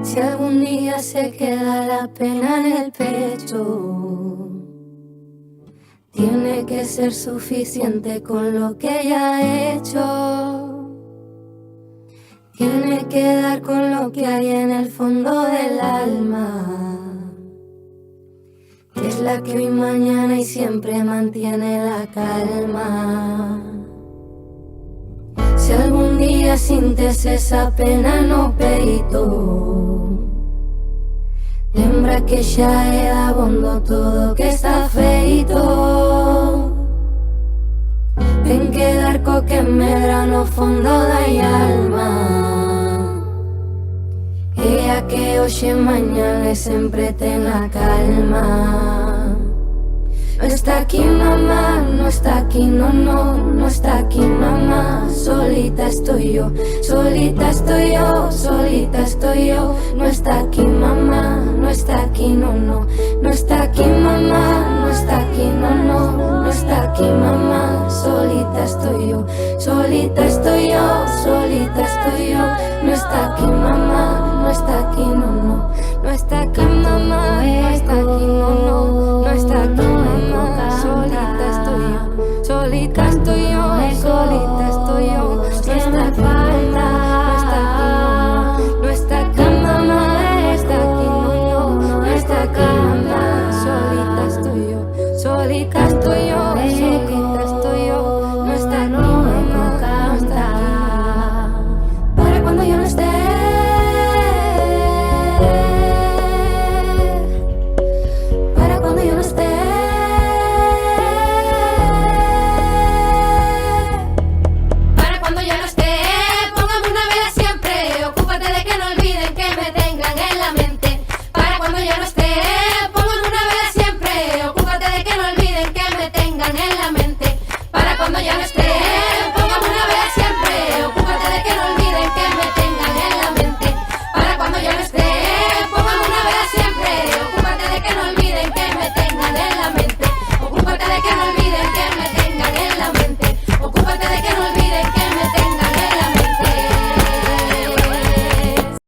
Si algún día se queda la pena en el pecho, tiene que ser suficiente con lo que ella ha hecho. Tiene que dar con lo que hay en el fondo del alma, que es la que hoy, mañana y siempre mantiene la calma. Si algún día sientes esa pena no peito, lembra que xa é abondo todo que está feito. Ten que dar co que medra no fondo da alma, e a que hoxe mañá e sempre ten a calma. No está aquí mamá, no está aquí, no, no, no está aquí mamá. Solita estoy yo, solita estoy yo, solita estoy yo. No está aquí mamá, no está aquí, no, no, no está aquí mamá, no está aquí, no, no, no está aquí mamá. Solita estoy yo, solita estoy yo, solita estoy yo. No está aquí mamá, no está aquí, no, no, no está aquí mamá, no está aquí, no, no.